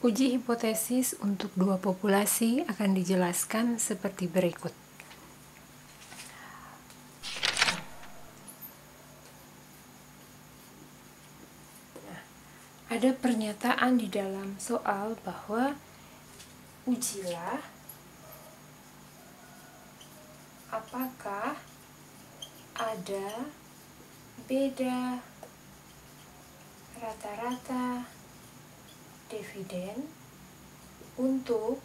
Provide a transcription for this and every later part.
Uji hipotesis untuk dua populasi akan dijelaskan seperti berikut. Ada pernyataan di dalam soal bahwa ujilah apakah ada beda rata-rata dividen untuk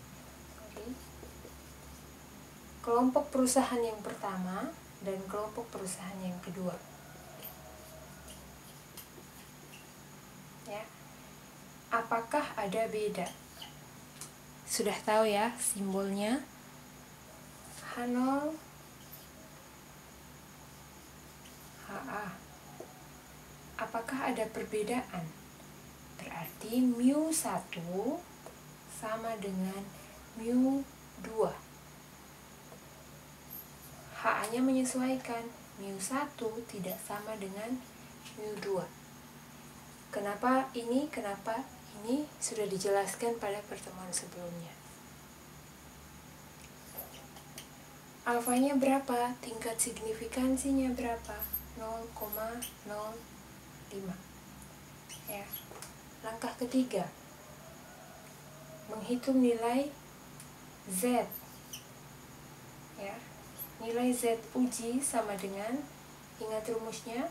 kelompok perusahaan yang pertama dan kelompok perusahaan yang kedua. Ya. Apakah ada beda? Sudah tahu ya simbolnya H0 HA. Apakah ada perbedaan? Berarti mu1 sama dengan mu2. HA-nya menyesuaikan. mu1 tidak sama dengan mu2. Kenapa ini? Kenapa ini sudah dijelaskan pada pertemuan sebelumnya. Alfanya berapa? Tingkat signifikansinya berapa? 0,05. Ya. Langkah ketiga, menghitung nilai Z. Ya. Nilai Z uji sama dengan, ingat rumusnya,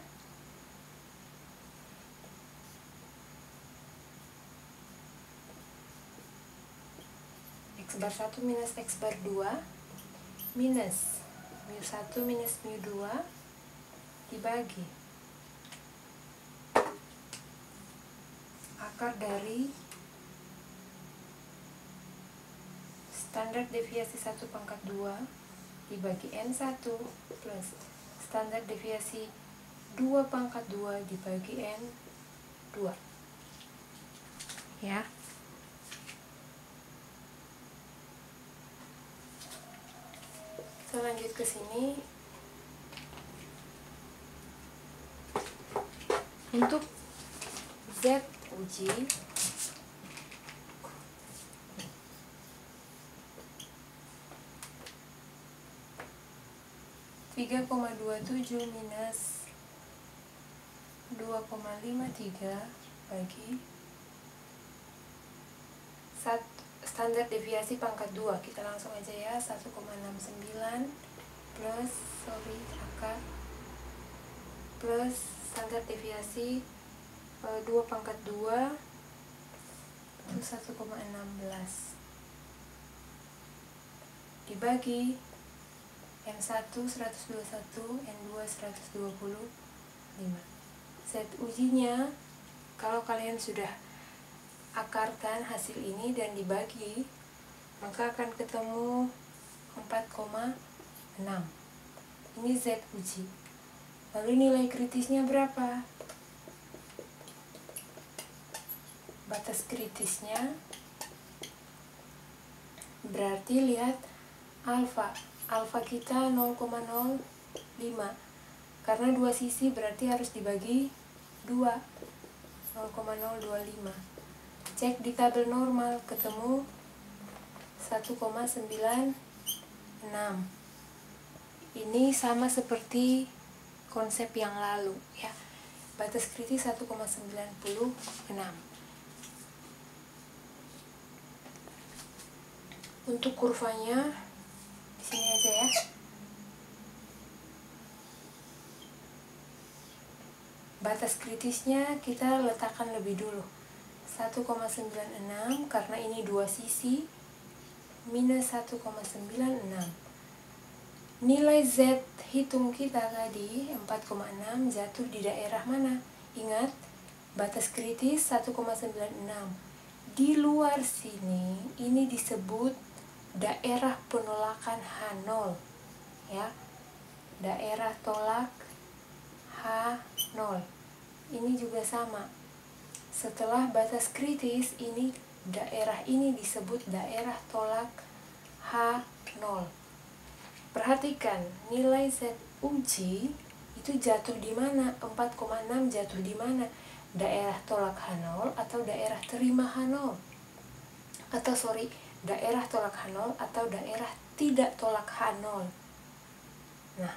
X bar 1 minus X bar 2 minus mu1 minus mu2 dibagi akar dari standar deviasi 1/2 dibagi N1 plus standar deviasi 2/2 dibagi N2. Ya. Kita lanjut ke sini. Untuk Z uji (3,27 minus 2,53 bagi standar deviasi pangkat 2, kita langsung aja ya, 1,69 plus akar plus standar deviasi 2/2 itu 1,16 dibagi N1 121, N2 125. Z ujinya, kalau kalian sudah akarkan hasil ini dan dibagi, maka akan ketemu 4,6. Ini Z uji. Lalu nilai kritisnya berapa? Batas kritisnya berarti lihat alfa. Alfa kita 0,05. Karena dua sisi berarti harus dibagi 2. 0,025. Cek di tabel normal, ketemu 1,96. Ini sama seperti konsep yang lalu ya. Batas kritis 1,96. Untuk kurvanya di sini aja ya. Batas kritisnya kita letakkan lebih dulu. 1,96 karena ini dua sisi minus 1,96. Nilai Z hitung kita tadi 4,6 jatuh di daerah mana? Ingat, batas kritis 1,96. Di luar sini ini disebut daerah penolakan H0 ya. Daerah tolak H0. Ini juga sama. Setelah batas kritis ini, daerah ini disebut daerah tolak H0. Perhatikan, nilai Z uji itu jatuh di mana? 4,6 jatuh di mana? Daerah tolak H0 atau daerah terima H0? daerah tolak H0 atau daerah tidak tolak H0. Nah,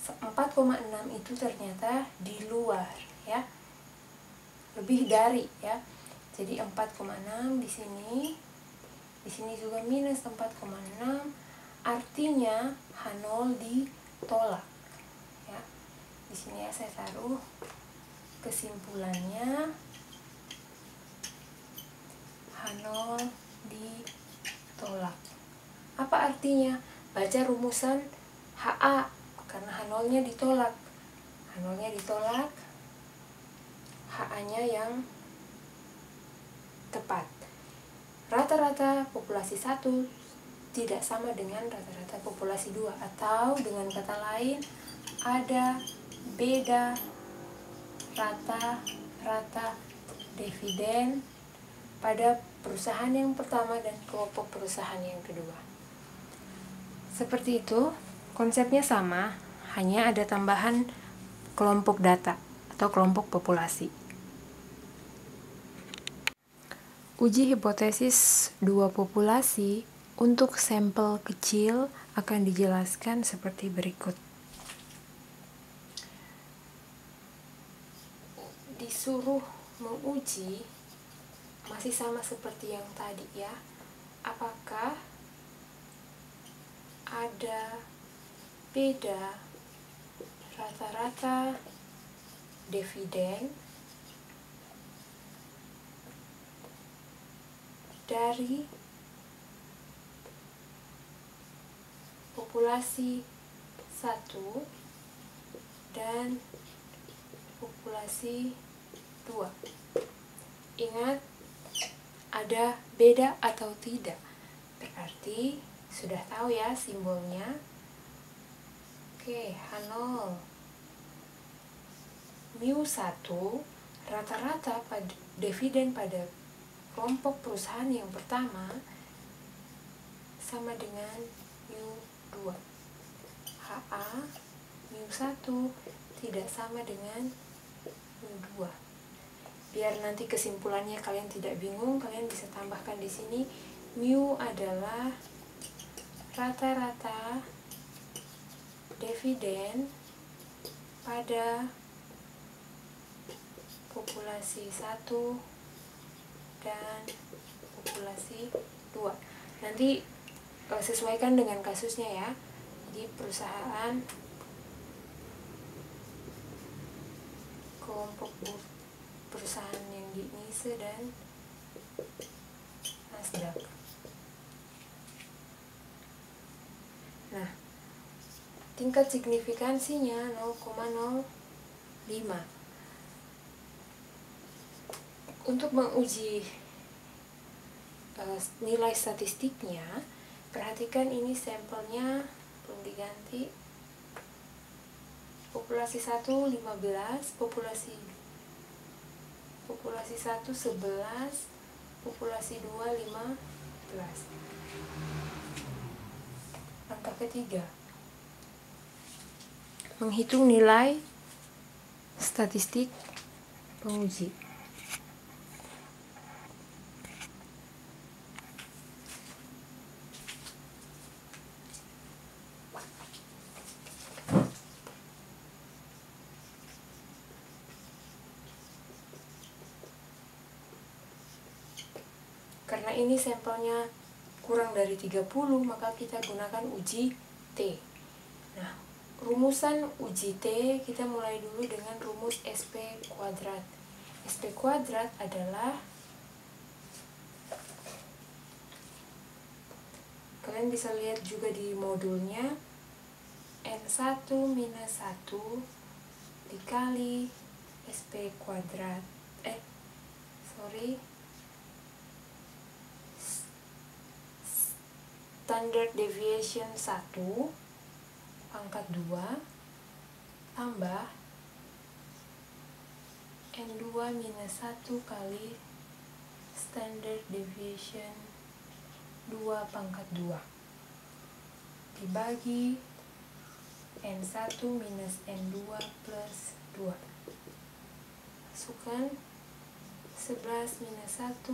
4,6 itu ternyata di luar ya. Lebih dari ya. Jadi 4,6 di sini. Di sini juga minus 4,6, artinya H0 ditolak. Ya. Di sini ya saya taruh kesimpulannya H0 ditolak. Apa artinya? Baca rumusan HA karena H0-nya ditolak. H0-nya ditolak, HA-nya yang tepat. Rata-rata populasi 1 tidak sama dengan rata-rata populasi 2, atau dengan kata lain ada beda rata-rata dividen pada perusahaan yang pertama dan kelompok perusahaan yang kedua. Seperti itu, konsepnya sama, hanya ada tambahan kelompok data atau kelompok populasi. Uji hipotesis dua populasi untuk sampel kecil akan dijelaskan seperti berikut. Disuruh menguji masih sama seperti yang tadi ya. Apakah ada beda rata-rata dividen dari populasi 1 dan populasi 2. Ingat, ada beda atau tidak. Berarti sudah tahu ya simbolnya. Oke, H0 μ1 rata-rata dividen pada kelompok perusahaan yang pertama sama dengan μ2. HA μ1 tidak sama dengan μ2. Biar nanti kesimpulannya kalian tidak bingung, kalian bisa tambahkan di sini mu adalah rata-rata dividen pada populasi 1 dan populasi 2. Nanti sesuaikan dengan kasusnya ya. Di perusahaan kelompok perusahaan yang di NISE dan Nasdaq. Nah, tingkat signifikansinya 0,05. Untuk menguji nilai statistiknya, perhatikan ini sampelnya belum diganti. Populasi 1 15, populasi 1 11, populasi 2 15. Langkah ketiga, menghitung nilai statistik penguji. Karena ini sampelnya kurang dari 30, maka kita gunakan uji T. Nah, rumusan uji T kita mulai dulu dengan rumus SP kuadrat. SP kuadrat adalah, kalian bisa lihat juga di modulnya, N1 minus 1 dikali SP kuadrat. Standard deviation 1 pangkat 2 tambah N2 minus 1 kali standard deviation 2 pangkat 2 dibagi N1 minus N2 plus 2. Masukkan 11 minus 1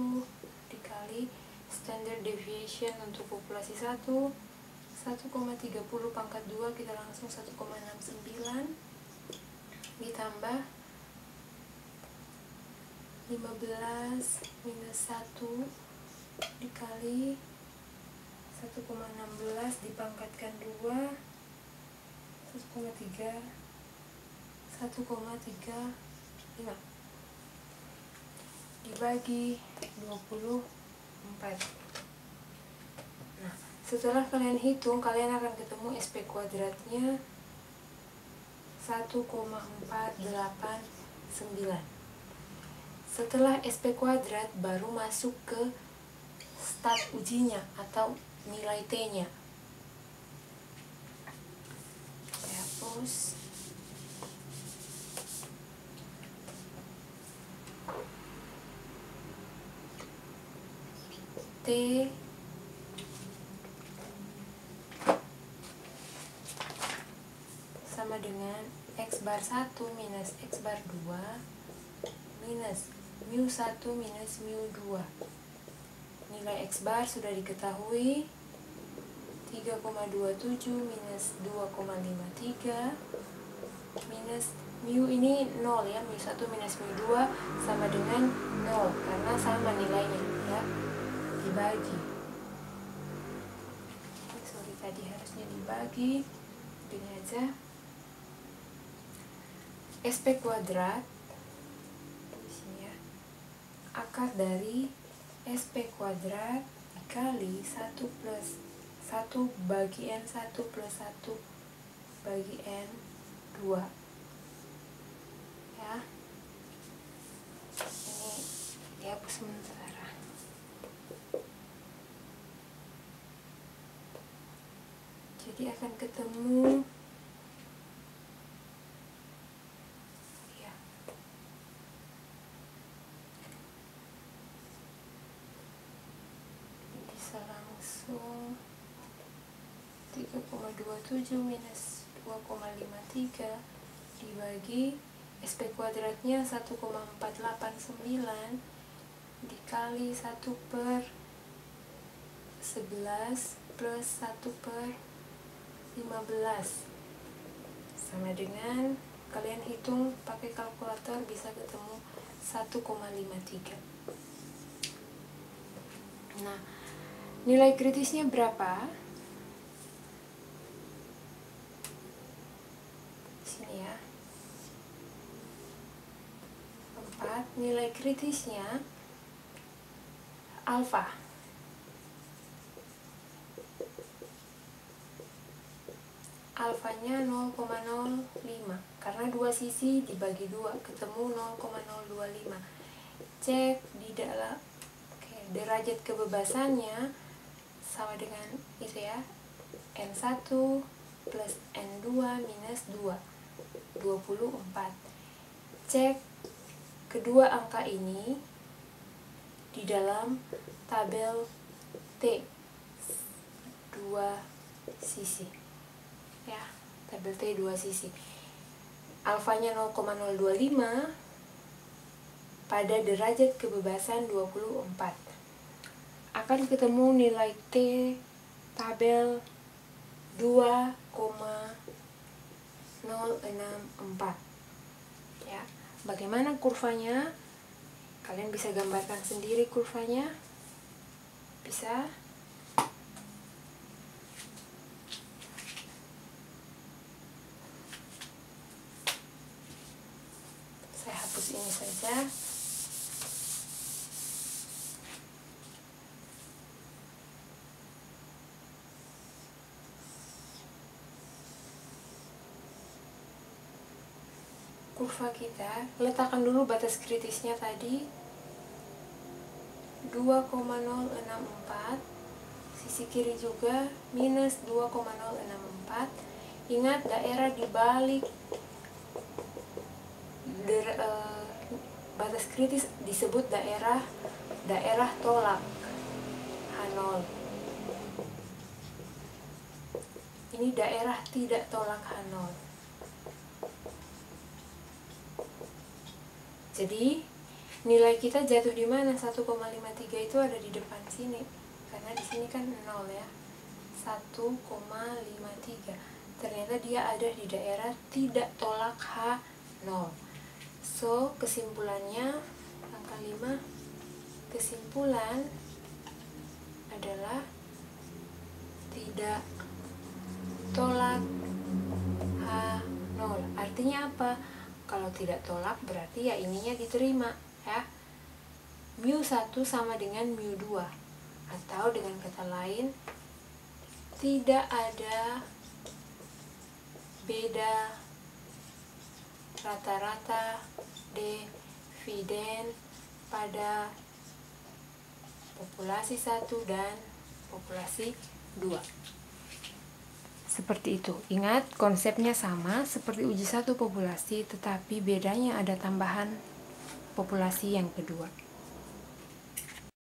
dikali standard deviation untuk populasi 1 1,30 pangkat 2, kita langsung 1,69 ditambah 15 minus 1 dikali 1,16 dipangkatkan 2 1,35 dibagi 24. Nah, setelah kalian hitung, kalian akan ketemu SP kuadratnya 1,489. Setelah SP kuadrat baru masuk ke stat ujinya atau nilai T-nya. Saya hapus. T sama dengan X bar 1 minus X bar 2 minus mu 1 minus mu 2. Nilai X bar sudah diketahui, 3,27 minus 2,53 minus mu ini 0 ya, mu 1 minus mu 2 sama dengan 0 karena sama nilainya ya, dibagi. Sorry, tadi harusnya dibagi, ini aja. SP kuadrat di sini ya, akar dari SP kuadrat dikali 1 plus 1 bagi N1 plus 1 bagi N2 ya. Ini dihapus sementara. Jadi akan ketemu ya, bisa langsung 3,27 minus 2,53 dibagi SP kuadratnya 1,489 dikali 1 per 11 plus 1 per 15 sama dengan, kalian hitung pakai kalkulator bisa ketemu 1,53. Nah, nilai kritisnya berapa? Sini ya, 4. Nilai kritisnya alfa. Alfanya 0,05 karena dua sisi dibagi 2 ketemu 0,025. Cek di dalam derajat kebebasannya sama dengan itu ya, N1 plus N2 minus 2 24. Cek kedua angka ini di dalam tabel T dua sisi ya, tabel T dua sisi. Alfanya 0,025 pada derajat kebebasan 24. Akan ketemu nilai T tabel 2,064 ya. Bagaimana kurvanya? Kalian bisa gambarkan sendiri kurvanya. Bisa. Saya hapus ini saja. Kurva kita, letakkan dulu batas kritisnya tadi 2,064, sisi kiri juga minus 2,064. Ingat daerah di balik batas kritis disebut daerah tolak H0. Ini daerah tidak tolak H0. Jadi nilai kita jatuh di mana? 1,53 itu ada di depan sini. karena di sini kan 0 ya, 1,53. Ternyata dia ada di daerah tidak tolak H0. So, kesimpulannya angka 5, kesimpulan adalah tidak tolak H0. Artinya apa? Kalau tidak tolak berarti ya ininya diterima ya. Mu1 sama dengan mu2, atau dengan kata lain tidak ada beda rata-rata dividen pada populasi 1 dan populasi 2. Seperti itu. Ingat, konsepnya sama seperti uji 1 populasi, tetapi bedanya ada tambahan populasi yang kedua.